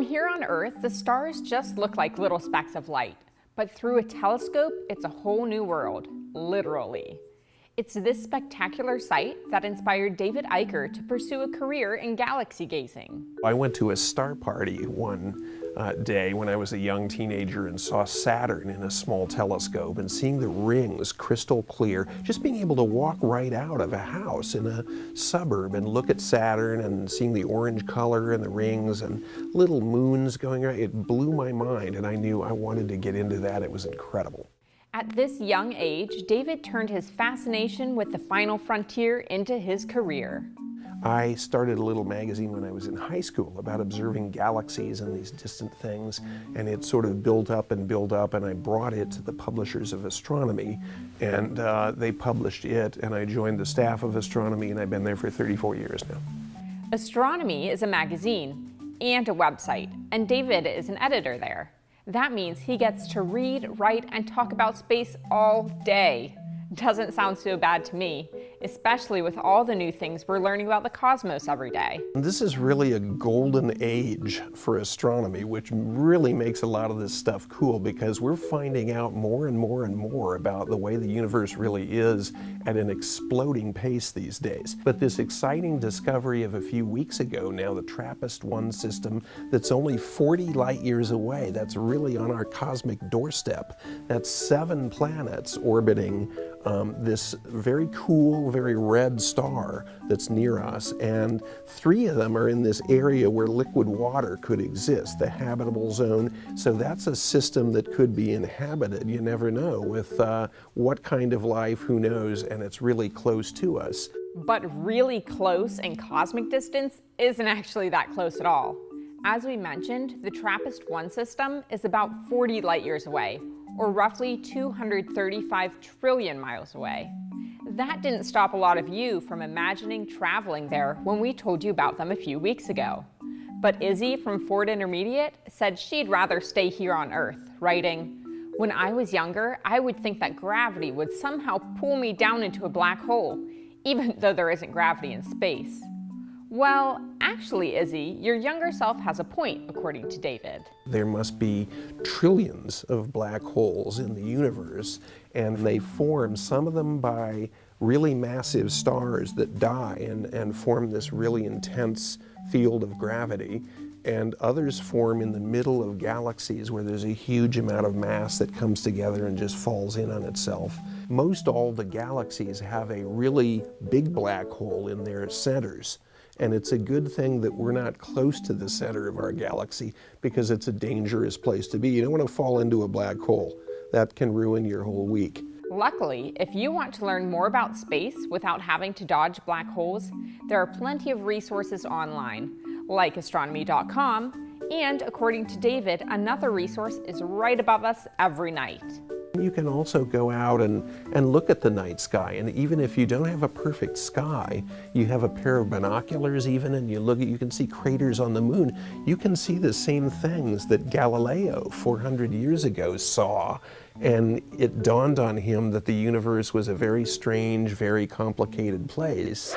From here on Earth, the stars just look like little specks of light. But through a telescope, it's a whole new world, literally. It's this spectacular sight that inspired David Eicher to pursue a career in galaxy gazing. I went to a star party one day when I was a young teenager and saw Saturn in a small telescope, and seeing the rings crystal clear, just being able to walk right out of a house in a suburb and look at Saturn and seeing the orange color and the rings and little moons going around, it blew my mind, and I knew I wanted to get into that. It was incredible. At this young age, David turned his fascination with the final frontier into his career. I started a little magazine when I was in high school about observing galaxies and these distant things, and it sort of built up, and I brought it to the publishers of astronomy, and they published it, and I joined the staff of astronomy, and I've been there for 34 years now. Astronomy is a magazine and a website, and David is an editor there. That means he gets to read, write, and talk about space all day. Doesn't sound so bad to me, especially with all the new things we're learning about the cosmos every day. This is really a golden age for astronomy, which really makes a lot of this stuff cool, because we're finding out more and more and more about the way the universe really is at an exploding pace these days. But this exciting discovery of a few weeks ago now, the TRAPPIST-1 system that's only 40 light years away, that's really on our cosmic doorstep. That's 7 planets orbiting this very cool, very red star that's near us, and 3 of them are in this area where liquid water could exist, the habitable zone. So that's a system that could be inhabited, you never know, with what kind of life, who knows, and it's really close to us. But really close in cosmic distance isn't actually that close at all. As we mentioned, the TRAPPIST-1 system is about 40 light years away, or roughly 235 trillion miles away. That didn't stop a lot of you from imagining traveling there when we told you about them a few weeks ago. But Izzy from Ford Intermediate said she'd rather stay here on Earth, writing, "When I was younger, I would think that gravity would somehow pull me down into a black hole, even though there isn't gravity in space." Well, actually, Izzy, your younger self has a point, according to David. There must be trillions of black holes in the universe, and they form, some of them by really massive stars that die and form this really intense field of gravity, and others form in the middle of galaxies where there's a huge amount of mass that comes together and just falls in on itself. Most all the galaxies have a really big black hole in their centers. And it's a good thing that we're not close to the center of our galaxy, because it's a dangerous place to be. You don't want to fall into a black hole. That can ruin your whole week. Luckily, if you want to learn more about space without having to dodge black holes, there are plenty of resources online, like astronomy.com, and according to David, another resource is right above us every night. You can also go out and look at the night sky, and even if you don't have a perfect sky, you have a pair of binoculars even, and you can see craters on the moon. You can see the same things that Galileo 400 years ago saw, and it dawned on him that the universe was a very strange, very complicated place.